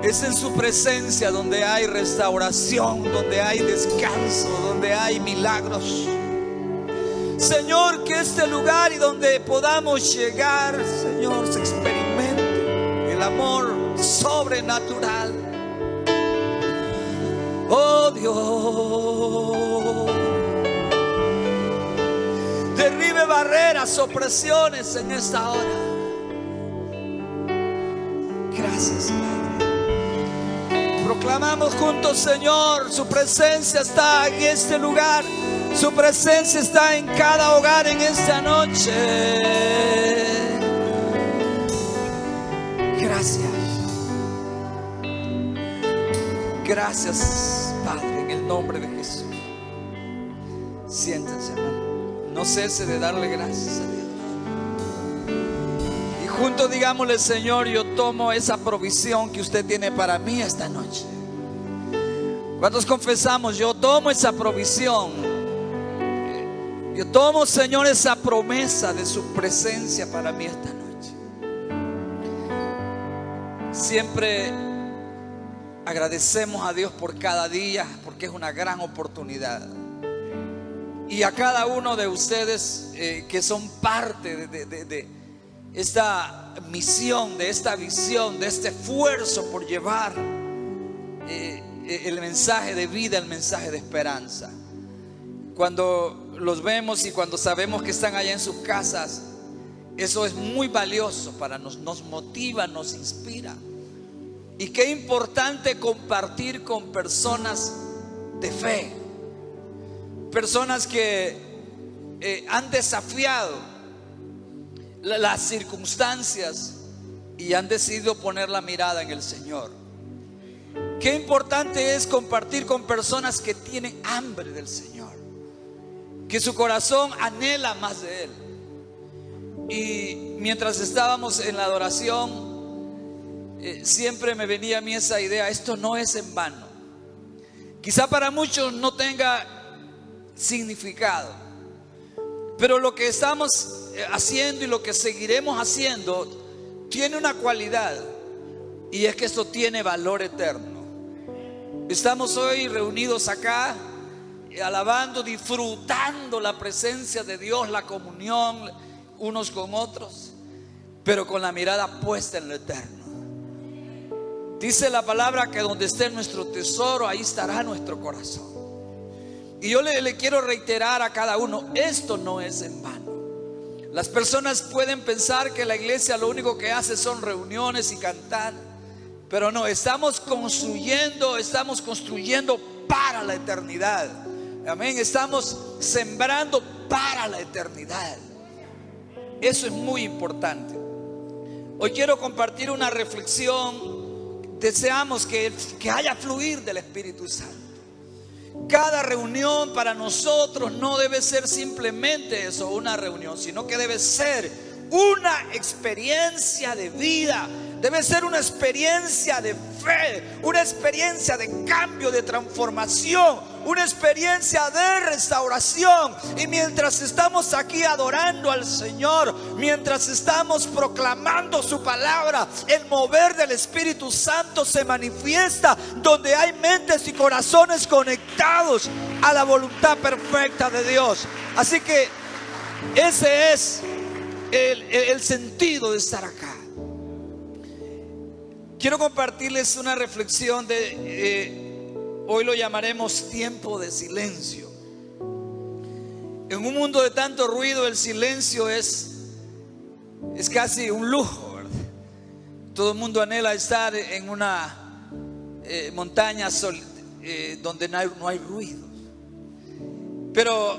Es en su presencia donde hay restauración, donde hay descanso, donde hay milagros. Señor, que este lugar y donde podamos llegar, Señor, se experimente el amor sobrenatural. Oh Dios, derribe barreras, opresiones en esta hora. Gracias, Padre. Proclamamos juntos, Señor, su presencia está en este lugar. Su presencia está en cada hogar en esta noche. Gracias. Gracias, Padre, en el nombre de Jesús. Siéntense, hermano. No cese de darle gracias a Dios. Y juntos digámosle: Señor, yo tomo esa provisión que usted tiene para mí esta noche. ¿Cuántos confesamos? Yo tomo esa provisión. Yo tomo, Señor, esa promesa de su presencia para mí esta noche. Siempre agradecemos a Dios por cada día, porque es una gran oportunidad. Y a cada uno de ustedes que son parte de esta misión, de esta visión, de este esfuerzo por llevar el mensaje de vida, el mensaje de esperanza. Cuando los vemos y cuando sabemos que están allá en sus casas, eso es muy valioso para nosotros, nos motiva, nos inspira. Y qué importante compartir con personas de fe, personas que han desafiado las circunstancias y han decidido poner la mirada en el Señor. Qué importante es compartir con personas que tienen hambre del Señor, que su corazón anhela más de Él. Y mientras estábamos en la adoración, siempre me venía a mí esa idea: esto no es en vano. Quizá para muchos no tenga significado, pero lo que estamos haciendo y lo que seguiremos haciendo tiene una cualidad, y es que esto tiene valor eterno. Estamos hoy reunidos acá, alabando, disfrutando la presencia de Dios, la comunión unos con otros, pero con la mirada puesta en lo eterno. Dice la palabra que donde esté nuestro tesoro, ahí estará nuestro corazón. Y yo le quiero reiterar a cada uno: esto no es en vano. Las personas pueden pensar que la iglesia lo único que hace son reuniones y cantar, pero no, estamos construyendo para la eternidad. Amén. Estamos sembrando para la eternidad. Eso es muy importante. Hoy quiero compartir una reflexión. Deseamos que haya fluir del Espíritu Santo. Cada reunión para nosotros no debe ser simplemente eso, una reunión, sino que debe ser una experiencia de vida. Debe ser una experiencia de fe, una experiencia de cambio, de transformación, una experiencia de restauración. Y mientras estamos aquí adorando al Señor, mientras estamos proclamando su palabra, el mover del Espíritu Santo se manifiesta donde hay mentes y corazones conectados a la voluntad perfecta de Dios. Así que ese es el sentido de estar acá. Quiero compartirles una reflexión hoy lo llamaremos tiempo de silencio. En un mundo de tanto ruido, el silencio es casi un lujo, ¿verdad? Todo el mundo anhela estar en una montaña donde no hay ruido. Pero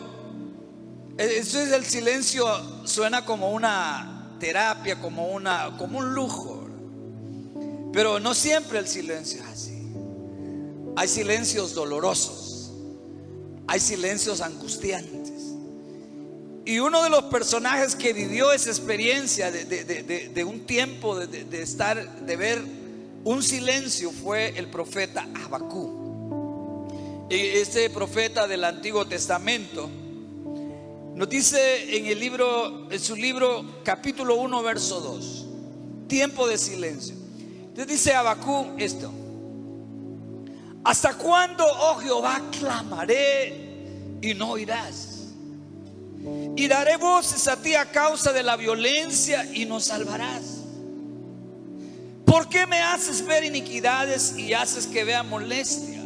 eso es, el silencio suena como una terapia, como un lujo. Pero no siempre el silencio es así. Hay silencios dolorosos, hay silencios angustiantes. Y uno de los personajes que vivió esa experiencia de un tiempo de ver un silencio fue el profeta Habacuc. Este profeta del Antiguo Testamento nos dice en su libro capítulo 1 verso 2, tiempo de silencio. Le dice a Habacuc esto: ¿hasta cuándo, oh Jehová, clamaré y no oirás? Y daré voces a ti a causa de la violencia y no salvarás. ¿Por qué me haces ver iniquidades y haces que vea molestia?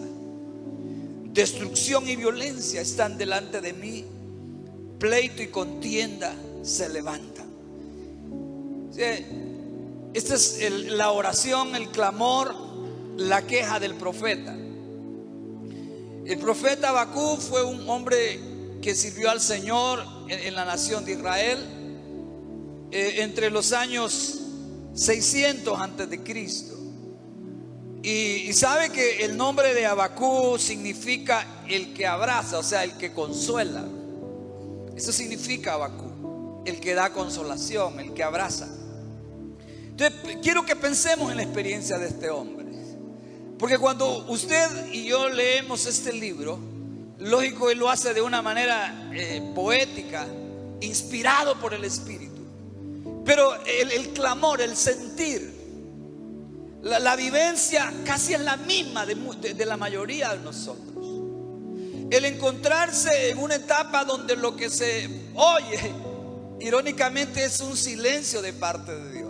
Destrucción y violencia están delante de mí, pleito y contienda se levantan. Esta es la oración, el clamor, la queja del profeta. El profeta Habacuc fue un hombre que sirvió al Señor en la nación de Israel entre los años 600 antes de Cristo. Y sabe que el nombre de Habacuc significa el que abraza, o sea, el que consuela. Eso significa Habacuc, el que da consolación, el que abraza. Entonces quiero que pensemos en la experiencia de este hombre, porque cuando usted y yo leemos este libro, lógico, él lo hace de una manera poética, inspirado por el Espíritu. Pero el clamor, el sentir, la vivencia casi es la misma de la mayoría de nosotros. El encontrarse en una etapa donde lo que se oye, irónicamente, es un silencio de parte de Dios.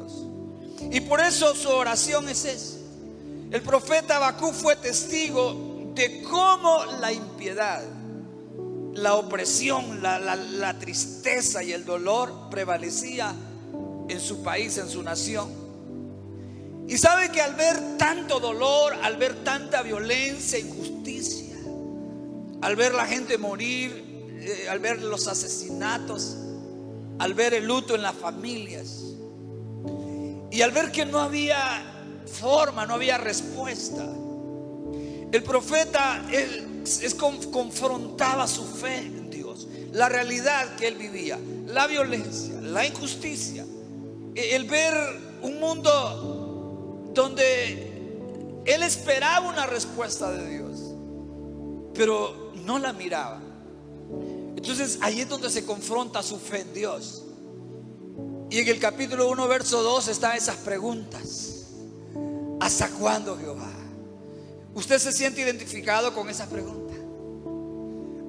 Y por eso su oración es esa. El profeta Habacuc fue testigo de cómo la impiedad, la opresión, la tristeza y el dolor prevalecía en su país, en su nación. Y sabe que al ver tanto dolor, al ver tanta violencia, injusticia, al ver la gente morir, al ver los asesinatos, al ver el luto en las familias, y al ver que no había forma, no había respuesta, el profeta confrontaba su fe en Dios, la realidad que él vivía, la violencia, la injusticia, el ver un mundo donde él esperaba una respuesta de Dios, pero no la miraba. Entonces ahí es donde se confronta su fe en Dios. Y en el capítulo 1, verso 2 están esas preguntas. ¿Hasta cuándo, Jehová? ¿Usted se siente identificado con esas preguntas?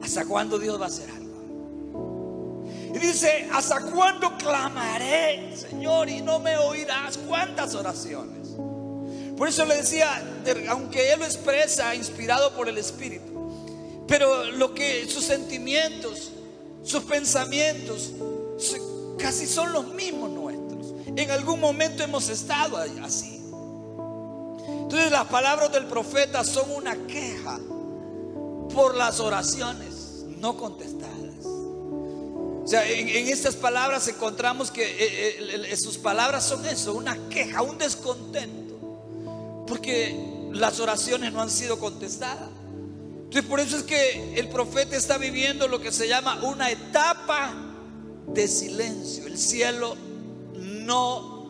¿Hasta cuándo Dios va a hacer algo? Y dice: ¿hasta cuándo clamaré, Señor, y no me oirás? ¿Cuántas oraciones? Por eso le decía, aunque él lo expresa inspirado por el Espíritu, pero sus sentimientos, sus pensamientos casi son los mismos nuestros. En algún momento hemos estado así. Entonces las palabras del profeta son una queja por las oraciones no contestadas. O sea, en estas palabras encontramos que sus palabras son eso, una queja, un descontento, porque las oraciones no han sido contestadas. Entonces por eso es que el profeta está viviendo lo que se llama una etapa de silencio. El cielo, no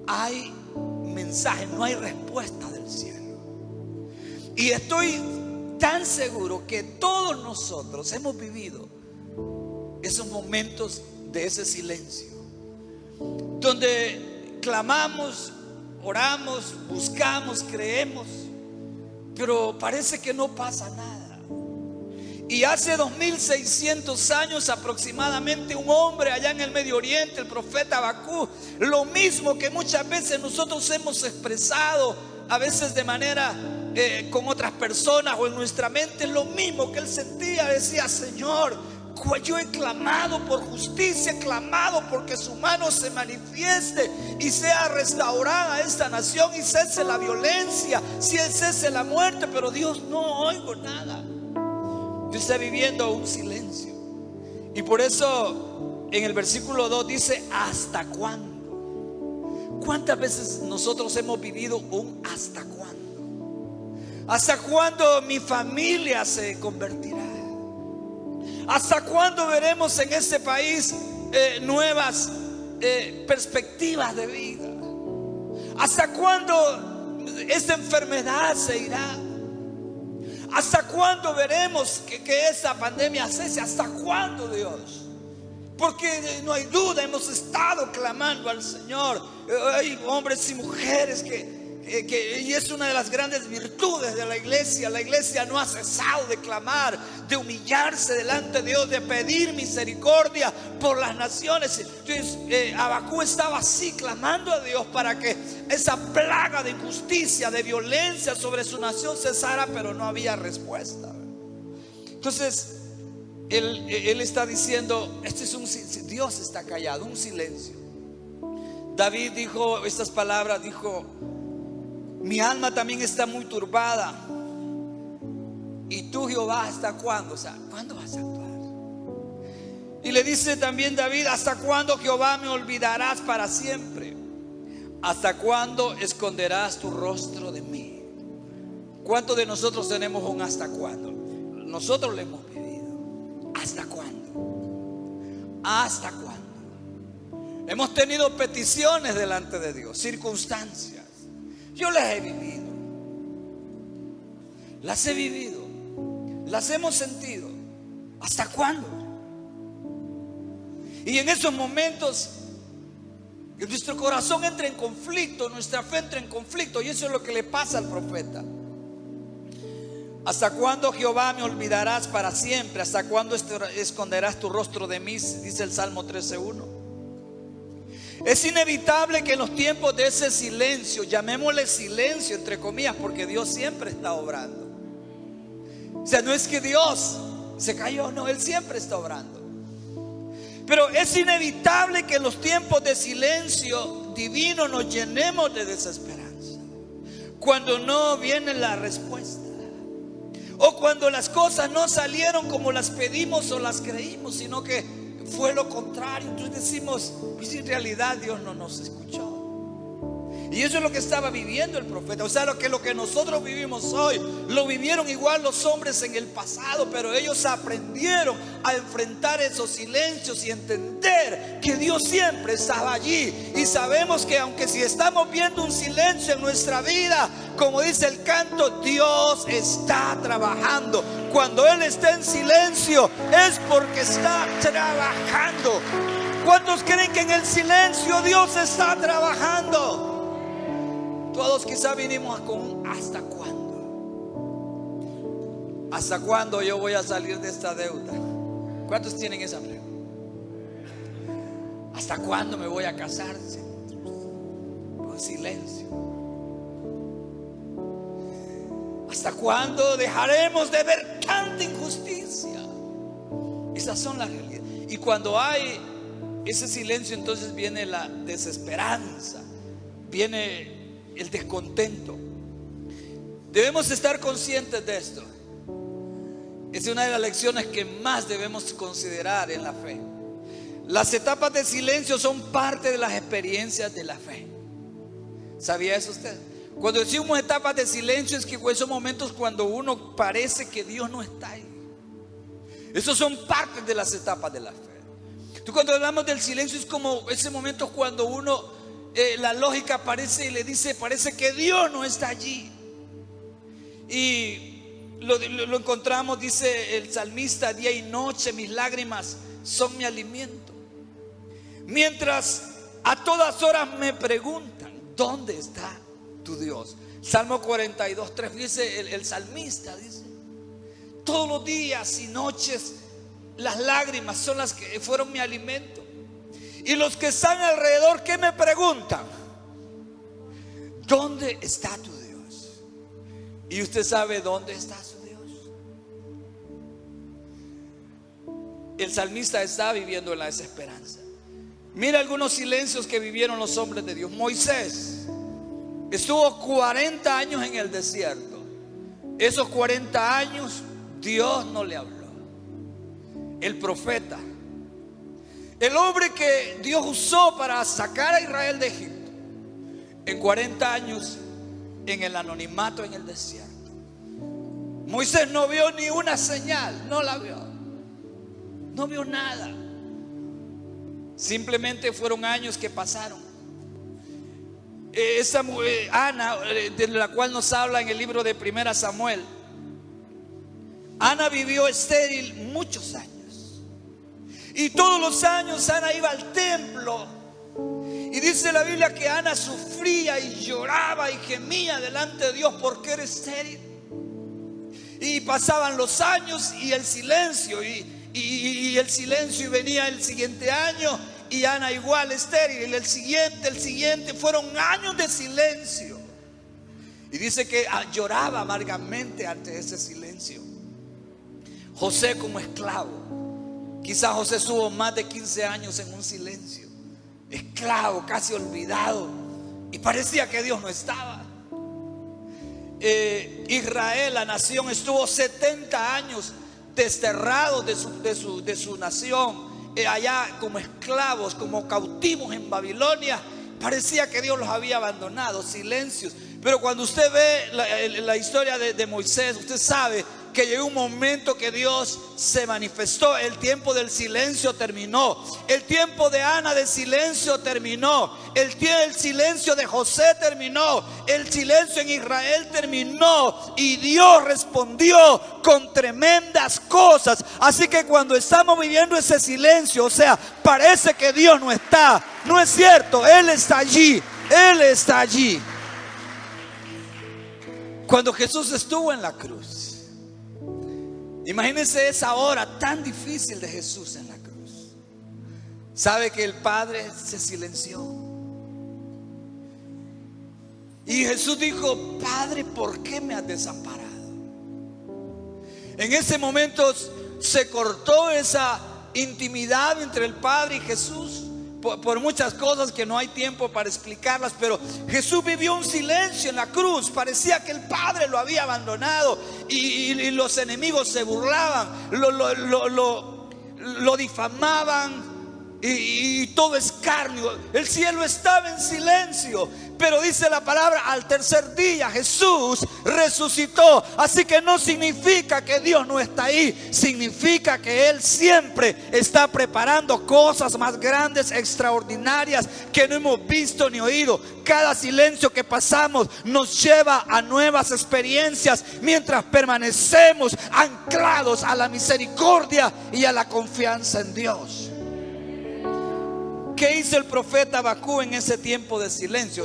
hay mensaje, no hay respuesta del cielo. Y estoy tan seguro que todos nosotros hemos vivido esos momentos de ese silencio, donde clamamos, oramos, buscamos, creemos, pero parece que no pasa nada. Y hace 2600 años aproximadamente, un hombre allá en el Medio Oriente, el profeta Habacuc, lo mismo que muchas veces nosotros hemos expresado, a veces de manera con otras personas o en nuestra mente, lo mismo que él sentía. Decía: Señor, yo he clamado por justicia, he clamado porque su mano se manifieste y sea restaurada esta nación y cese la violencia, si cese la muerte, pero Dios, no oigo nada. Yo estoy viviendo un silencio. Y por eso en el versículo 2 dice: ¿hasta cuándo? ¿Cuántas veces nosotros hemos vivido un hasta cuándo? ¿Hasta cuándo mi familia se convertirá? ¿Hasta cuándo veremos en este país nuevas perspectivas de vida? ¿Hasta cuándo esta enfermedad se irá? ¿Hasta cuándo veremos que esta pandemia cese? ¿Hasta cuándo, Dios? Porque no hay duda, hemos estado clamando al Señor. Hay hombres y mujeres que y es una de las grandes virtudes de la iglesia. La iglesia no ha cesado de clamar, de humillarse delante de Dios, de pedir misericordia por las naciones. Entonces Abacú estaba así clamando a Dios para que esa plaga de injusticia, de violencia sobre su nación cesara, pero no había respuesta. Entonces él está diciendo, Dios está callado, un silencio. David dijo estas palabras, dijo: mi alma también está muy turbada. Y tú, Jehová, ¿hasta cuándo? O sea, ¿cuándo vas a actuar? Y le dice también David: ¿hasta cuándo, Jehová, me olvidarás para siempre? ¿Hasta cuándo esconderás tu rostro de mí? ¿Cuántos de nosotros tenemos un hasta cuándo? Nosotros lo hemos vivido. ¿Hasta cuándo? ¿Hasta cuándo? Hemos tenido peticiones delante de Dios, circunstancias. Yo las he vivido, las he vivido, las hemos sentido. ¿Hasta cuándo? Y en esos momentos nuestro corazón entra en conflicto, nuestra fe entra en conflicto. Y eso es lo que le pasa al profeta. ¿Hasta cuándo, Jehová, me olvidarás para siempre? ¿Hasta cuándo esconderás tu rostro de mí? Dice el Salmo 13:1. Es inevitable que en los tiempos de ese silencio, llamémosle silencio entre comillas, porque Dios siempre está obrando. O sea, no es que Dios se cayó, no, Él siempre está obrando. Pero es inevitable que en los tiempos de silencio divino nos llenemos de desesperanza, cuando no viene la respuesta, o cuando las cosas no salieron como las pedimos o las creímos, sino que fue lo contrario. Entonces decimos: pues en realidad Dios no nos escuchó. Y eso es lo que estaba viviendo el profeta. O sea, lo que nosotros vivimos hoy lo vivieron igual los hombres en el pasado, pero ellos aprendieron a enfrentar esos silencios y entender que Dios siempre estaba allí. Y sabemos que aunque si estamos viendo un silencio en nuestra vida, como dice el canto, Dios está trabajando. Cuando Él está en silencio es porque está trabajando. ¿Cuántos creen que en el silencio Dios está trabajando? Todos quizá vinimos con un ¿hasta cuándo? ¿Hasta cuándo yo voy a salir de esta deuda? ¿Cuántos tienen esa pregunta? ¿Hasta cuándo me voy a casar? Con silencio. ¿Hasta cuándo dejaremos de ver tanta injusticia? Esas son las realidades. Y cuando hay ese silencio, entonces viene la desesperanza, viene el descontento. Debemos estar conscientes de esto. Es una de las lecciones que más debemos considerar en la fe. Las etapas de silencio son parte de las experiencias de la fe. ¿Sabía eso usted? Cuando decimos etapas de silencio, es que esos momentos cuando uno parece que Dios no está ahí. Esos son partes de las etapas de la fe. Entonces, cuando hablamos del silencio, es como ese momento cuando uno la lógica aparece y le dice: parece que Dios no está allí. Y lo encontramos, dice el salmista: día y noche mis lágrimas son mi alimento. Mientras a todas horas me preguntan: ¿dónde está tu Dios? Salmo 42:3 dice el salmista, dice: todos los días y noches las lágrimas son las que fueron mi alimento. Y los que están alrededor, ¿qué me preguntan? ¿Dónde está tu Dios? ¿Y usted sabe dónde está su Dios? El salmista está viviendo en la desesperanza. Mira algunos silencios que vivieron los hombres de Dios. Moisés estuvo 40 años en el desierto. Esos 40 años Dios no le habló. El profeta, el hombre que Dios usó para sacar a Israel de Egipto, en 40 años en el anonimato en el desierto. Moisés no vio ni una señal, no la vio, no vio nada. Simplemente fueron años que pasaron. Esa mujer, Ana, de la cual nos habla en el libro de 1 Samuel, Ana vivió estéril muchos años. Y todos los años Ana iba al templo. Y dice la Biblia que Ana sufría y lloraba y gemía delante de Dios porque era estéril. Y pasaban los años y el silencio, y el silencio, y venía el siguiente año y Ana igual estéril, y el siguiente, fueron años de silencio. Y dice que lloraba amargamente ante ese silencio. José como esclavo, quizás José estuvo más de 15 años en un silencio, esclavo, casi olvidado, y parecía que Dios no estaba. Israel, la nación, estuvo 70 años desterrados de su nación, allá como esclavos, como cautivos en Babilonia. Parecía que Dios los había abandonado, silencios. Pero cuando usted ve la historia de Moisés, usted sabe que llegó un momento que Dios se manifestó. El tiempo del silencio terminó. El tiempo de Ana de silencio terminó. El silencio de José terminó. El silencio en Israel terminó. Y Dios respondió con tremendas cosas. Así que cuando estamos viviendo ese silencio, o sea, parece que Dios no está. No es cierto, Él está allí. Él está allí. Cuando Jesús estuvo en la cruz, imagínense esa hora tan difícil de Jesús en la cruz. Sabe que el Padre se silenció. Y Jesús dijo: Padre, ¿por qué me has desamparado? En ese momento se cortó esa intimidad entre el Padre y Jesús. Por muchas cosas que no hay tiempo para explicarlas, pero Jesús vivió un silencio en la cruz. Parecía que el Padre lo había abandonado, y los enemigos se burlaban, lo difamaban, y todo escarnio. El cielo estaba en silencio. Pero dice la palabra, al tercer día Jesús resucitó. Así que no significa que Dios no está ahí. Significa que Él siempre está preparando cosas más grandes, extraordinarias, que no hemos visto ni oído. Cada silencio que pasamos nos lleva a nuevas experiencias, mientras permanecemos anclados a la misericordia y a la confianza en Dios. ¿Qué hizo el profeta Habacuc en ese tiempo de silencio?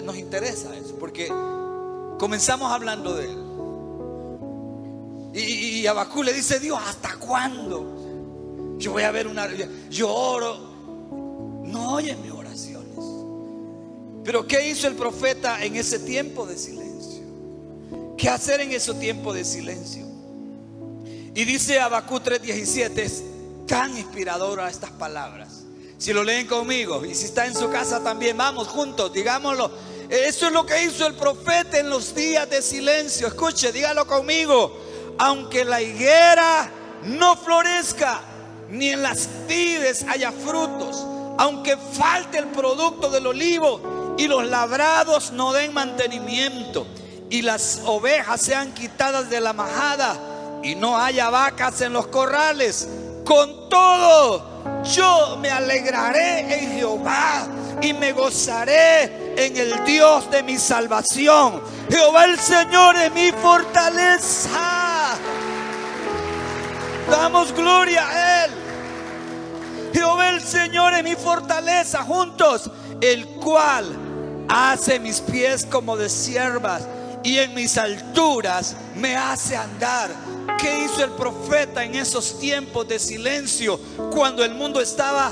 Nos interesa eso, porque comenzamos hablando de él. Y Habacuc le dice: Dios, ¿hasta cuándo? Yo voy a ver yo oro, no oyes mis oraciones. Pero ¿qué hizo el profeta en ese tiempo de silencio? ¿Qué hacer en ese tiempo de silencio? Y dice Habacuc 3:17, es tan inspiradora estas palabras. Si lo leen conmigo, y si está en su casa también, vamos juntos, digámoslo. Eso es lo que hizo el profeta en los días de silencio. Escuche, dígalo conmigo. Aunque la higuera no florezca, ni en las vides haya frutos, aunque falte el producto del olivo, y los labrados no den mantenimiento, y las ovejas sean quitadas de la majada, y no haya vacas en los corrales, con todo yo me alegraré en Jehová, y me gozaré en el Dios de mi salvación. Jehová el Señor es mi fortaleza. Damos gloria a Él. Jehová el Señor es mi fortaleza. Juntos: el cual hace mis pies como de siervas, y en mis alturas me hace andar. ¿Qué hizo el profeta en esos tiempos de silencio? Cuando el mundo estaba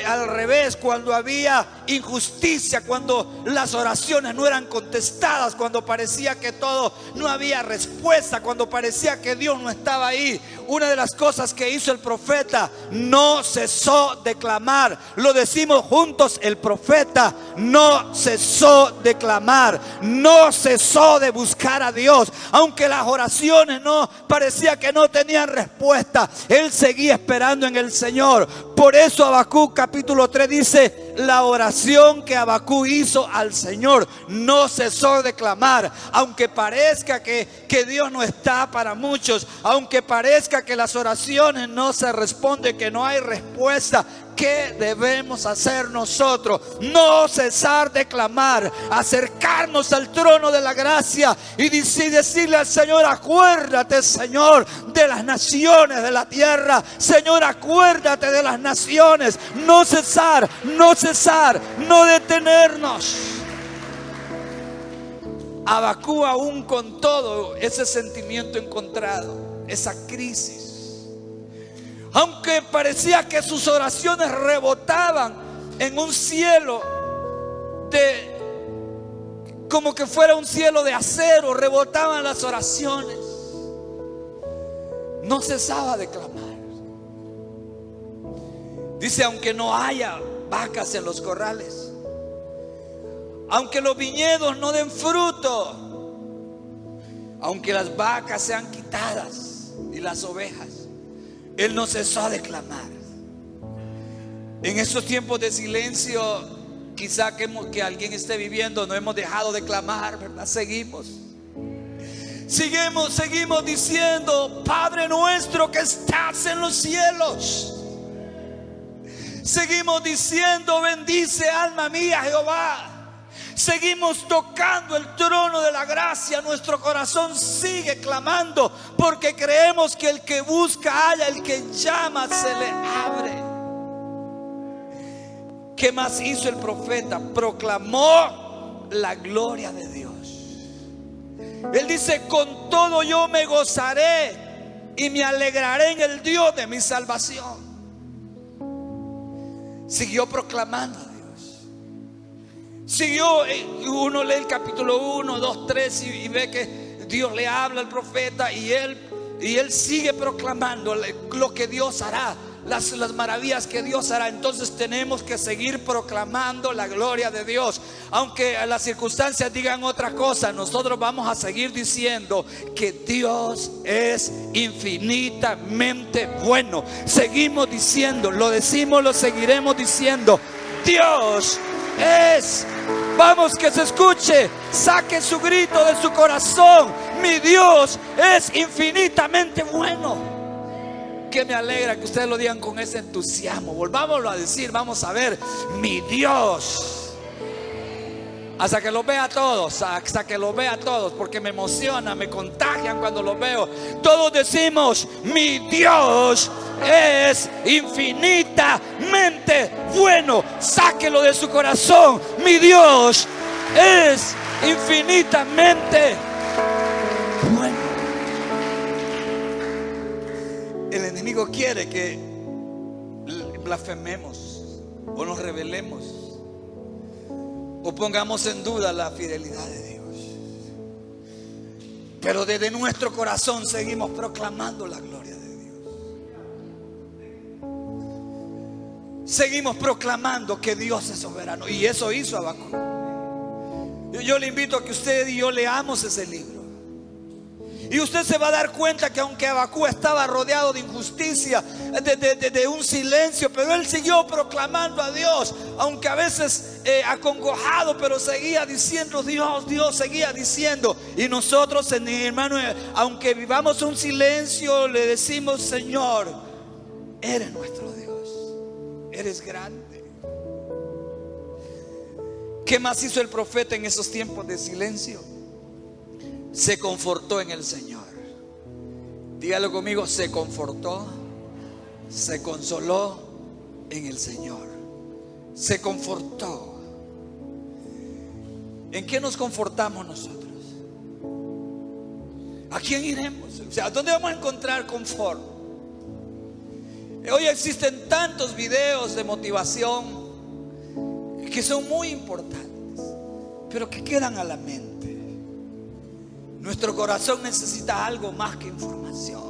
al revés, cuando había injusticia, cuando las oraciones no eran contestadas, cuando parecía que todo no había respuesta, cuando parecía que Dios no estaba ahí. Una de las cosas que hizo el profeta: no cesó de clamar. Lo decimos juntos: el profeta no cesó de clamar, no cesó de buscar a Dios. Aunque las oraciones no parecía que no tenían respuesta, él seguía esperando en el Señor. Por eso Habacuc capítulo 3 dice: la oración que Habacuc hizo al Señor, no cesó de clamar. Aunque parezca que Dios no está para muchos, aunque parezca que las oraciones no se responden, que no hay respuesta, ¿qué debemos hacer nosotros? No cesar de clamar, acercarnos al trono de la gracia y decirle al Señor: acuérdate, Señor, de las naciones de la tierra. Señor, acuérdate de las naciones. No cesar, no cesar, no detenernos. Habacuc, aún con todo ese sentimiento encontrado, esa crisis, aunque parecía que sus oraciones rebotaban en un cielo como que fuera un cielo de acero, rebotaban las oraciones, no cesaba de clamar. Dice: aunque no haya vacas en los corrales, aunque los viñedos no den fruto, aunque las vacas sean quitadas y las ovejas, Él no cesó de clamar. En esos tiempos de silencio, quizá que alguien esté viviendo, no hemos dejado de clamar, ¿verdad? Seguimos diciendo: Padre nuestro que estás en los cielos. Seguimos diciendo: bendice alma mía Jehová. Seguimos tocando el trono de la gracia. Nuestro corazón sigue clamando, porque creemos que el que busca halla, el que llama se le abre. ¿Qué más hizo el profeta? Proclamó la gloria de Dios. Él dice: con todo yo me gozaré y me alegraré en el Dios de mi salvación. Siguió proclamando a Dios. Siguió, uno lee el capítulo 1, 2, 3 y ve que Dios le habla al profeta y él sigue proclamando lo que Dios hará, las maravillas que Dios hará. Entonces tenemos que seguir proclamando la gloria de Dios. Aunque las circunstancias digan otra cosa, nosotros vamos a seguir diciendo que Dios es infinitamente bueno. Seguimos diciendo, lo decimos, lo seguiremos diciendo: Dios es. Vamos, que se escuche, saque su grito de su corazón: mi Dios es infinitamente bueno. Que me alegra que ustedes lo digan con ese entusiasmo. Volvámoslo a decir, vamos a ver: mi Dios. Hasta que los vea todos, hasta que los vea todos, porque me emociona, me contagian cuando los veo. Todos decimos: mi Dios es infinitamente bueno. Sáquelo de su corazón: mi Dios es infinitamente bueno. El enemigo quiere que blasfememos o nos rebelemos o pongamos en duda la fidelidad de Dios. Pero desde nuestro corazón seguimos proclamando la gloria de Dios. Seguimos proclamando que Dios es soberano. Y eso hizo Habacuc. Yo le invito a que usted y yo leamos ese libro. Y usted se va a dar cuenta que aunque Habacuc estaba rodeado de injusticia, de un silencio, pero él siguió proclamando a Dios. Aunque a veces acongojado, pero seguía diciendo: Dios, Dios, seguía diciendo. Y nosotros, hermano, aunque vivamos un silencio, le decimos: Señor, eres nuestro Dios, eres grande. ¿Qué más hizo el profeta en esos tiempos de silencio? Se confortó en el Señor. Dígalo conmigo: se confortó, se consoló en el Señor. Se confortó. ¿En qué nos confortamos nosotros? ¿A quién iremos? O sea, ¿dónde vamos a encontrar confort? Hoy existen tantos videos de motivación que son muy importantes, pero que quedan a la mente. Nuestro corazón necesita algo más que información.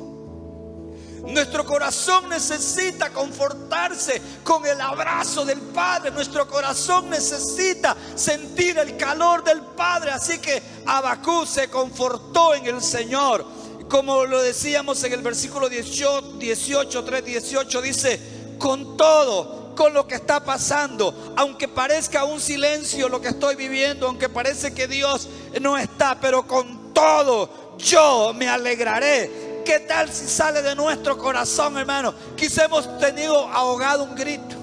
Nuestro corazón necesita confortarse con el abrazo del Padre. Nuestro corazón necesita sentir el calor del Padre. Así que Habacuc se confortó en el Señor. Como lo decíamos en el versículo 18, 3:18, dice: con todo, con lo que está pasando, aunque parezca un silencio lo que estoy viviendo, aunque parece que Dios no está, pero con todo yo me alegraré. ¿Qué tal si sale de nuestro corazón, hermano? Quizá hemos tenido ahogado un grito.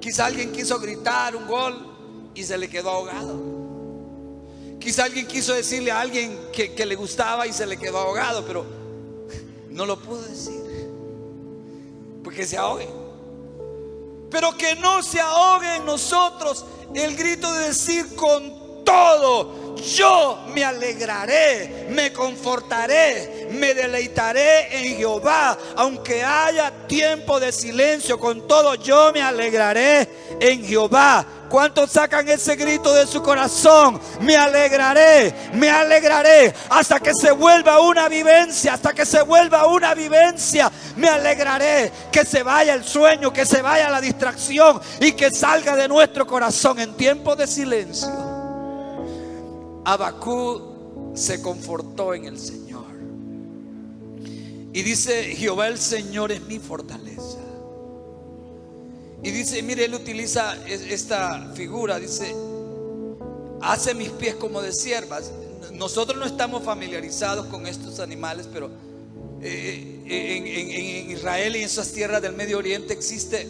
Quizá alguien quiso gritar un gol y se le quedó ahogado. Quizá alguien quiso decirle a alguien que le gustaba y se le quedó ahogado, pero no lo pudo decir, porque se ahogue. Pero que no se ahogue en nosotros el grito de decir con todo: yo me alegraré, me confortaré, me deleitaré en Jehová, aunque haya tiempo de silencio. Con todo yo me alegraré en Jehová. ¿Cuántos sacan ese grito de su corazón? Me alegraré hasta que se vuelva una vivencia, hasta que se vuelva una vivencia. Me alegraré, que se vaya el sueño, que se vaya la distracción y que salga de nuestro corazón en tiempo de silencio. Habacuc se confortó en el Señor y dice: Jehová el Señor es mi fortaleza. Y dice, mire, él utiliza esta figura, dice: hace mis pies como de siervas. Nosotros no estamos familiarizados con estos animales, pero en Israel y en esas tierras del Medio Oriente existen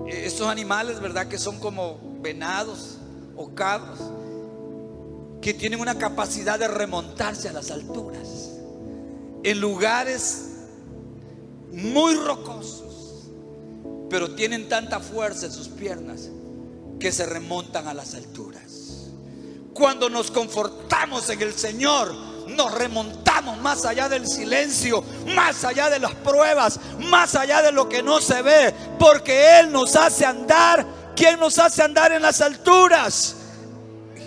estos animales, ¿verdad? Que son como venados o cabros, que tienen una capacidad de remontarse a las alturas, en lugares muy rocosos, pero tienen tanta fuerza en sus piernas que se remontan a las alturas. Cuando nos confortamos en el Señor, nos remontamos más allá del silencio, más allá de las pruebas, más allá de lo que no se ve, porque Él nos hace andar. ¿Quién nos hace andar en las alturas?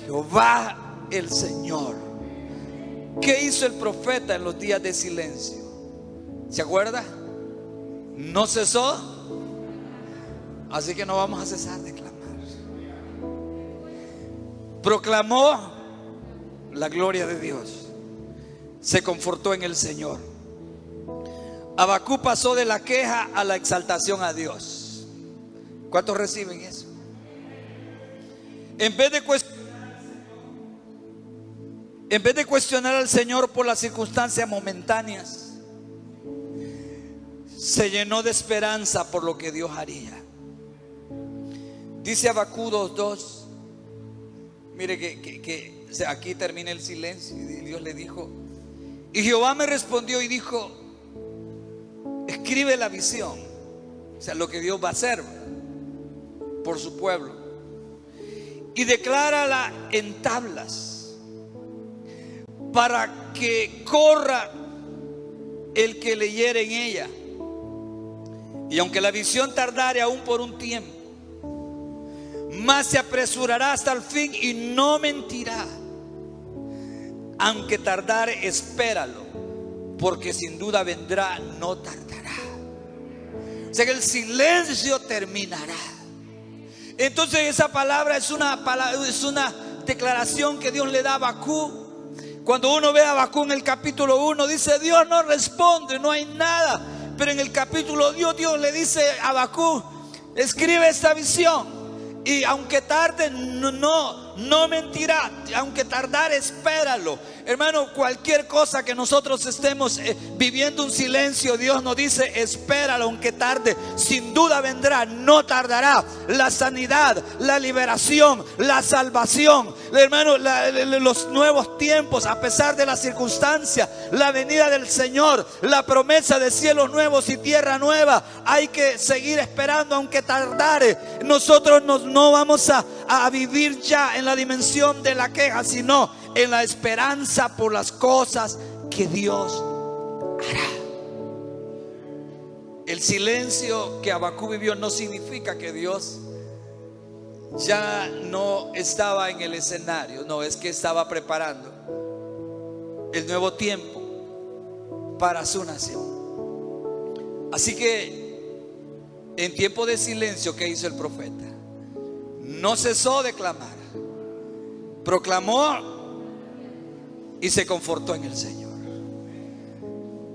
Jehová el Señor. ¿Qué hizo el profeta en los días de silencio? ¿Se acuerda? No cesó. Así que no vamos a cesar de clamar. Proclamó la gloria de Dios. Se confortó en el Señor. Habacuc pasó de la queja a la exaltación a Dios. ¿Cuántos reciben eso? En vez de cuestionar al Señor por las circunstancias momentáneas, se llenó de esperanza por lo que Dios haría. Dice Habacuc 2:2. Mire que aquí termina el silencio y Dios le dijo: y Jehová me respondió y dijo: escribe la visión. O sea, lo que Dios va a hacer por su pueblo, y declárala en tablas, para que corra el que leyere en ella. Y aunque la visión tardare aún por un tiempo, mas se apresurará hasta el fin y no mentirá. Aunque tardare, espéralo, porque sin duda vendrá, no tardará. O sea que el silencio terminará. Entonces esa palabra es una declaración que Dios le da a Habacuc. Cuando uno ve a Habacuc en el capítulo 1, dice: Dios no responde, no hay nada. Pero en el capítulo 2 Dios le dice a Habacuc: escribe esta visión. Y aunque tarde, no mentirá. Aunque tardar, espéralo. Hermano, cualquier cosa que nosotros estemos viviendo un silencio, Dios nos dice: espéralo, aunque tarde, sin duda vendrá, no tardará. La sanidad, la liberación, la salvación, hermano, los nuevos tiempos, a pesar de las circunstancias, la venida del Señor, la promesa de cielos nuevos y tierra nueva, hay que seguir esperando aunque tardare. Nosotros no vamos a vivir ya en la dimensión de la queja, sino en la esperanza por las cosas que Dios hará. El silencio que Habacuc vivió no significa que Dios ya no estaba en el escenario. No, es que estaba preparando el nuevo tiempo para su nación. Así que en tiempo de silencio, ¿qué hizo el profeta? No cesó de clamar, proclamó y se confortó en el Señor.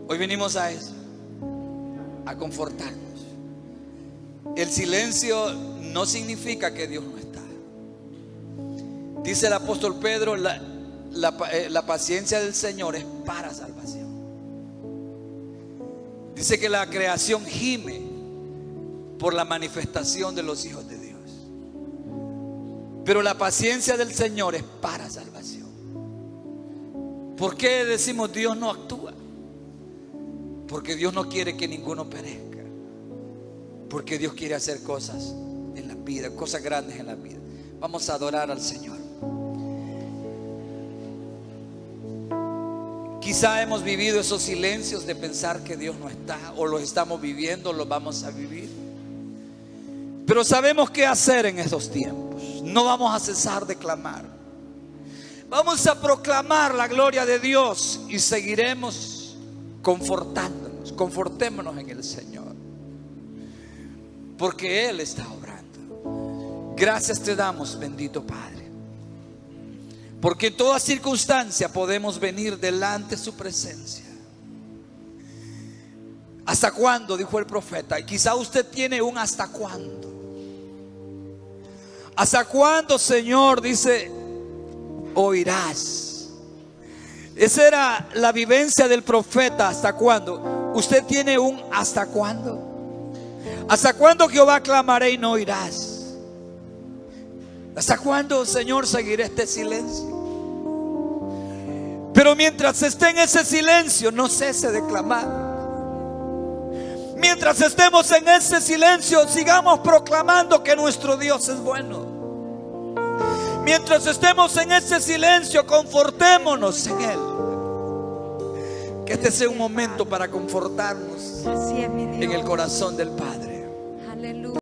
Hoy venimos a eso, a confortarnos. El silencio no significa que Dios no está. Dice el apóstol Pedro: la paciencia del Señor es para salvación. Dice que la creación gime por la manifestación de los hijos de Dios. Pero la paciencia del Señor es para salvación. ¿Por qué decimos Dios no actúa? Porque Dios no quiere que ninguno perezca. Porque Dios quiere hacer cosas en la vida, cosas grandes en la vida. Vamos a adorar al Señor. Quizá hemos vivido esos silencios de pensar que Dios no está, o los estamos viviendo, los vamos a vivir. Pero sabemos qué hacer en esos tiempos. No vamos a cesar de clamar. Vamos a proclamar la gloria de Dios y seguiremos confortándonos. Confortémonos en el Señor, porque Él está obrando. Gracias te damos, bendito Padre, porque en toda circunstancia podemos venir delante de su presencia. ¿Hasta cuándo?, dijo el profeta. Y quizá usted tiene un hasta cuándo. ¿Hasta cuándo, Señor? Dice, oirás. Esa era la vivencia del profeta. ¿Hasta cuándo? Usted tiene un hasta cuándo. ¿Hasta cuándo, Jehová, clamaré y no oirás? ¿Hasta cuándo, Señor, seguiré este silencio? Pero mientras esté en ese silencio, no cese de clamar. Mientras estemos en ese silencio, sigamos proclamando que nuestro Dios es bueno. Mientras estemos en ese silencio, confortémonos en Él. Que este sea un momento para confortarnos en el corazón del Padre.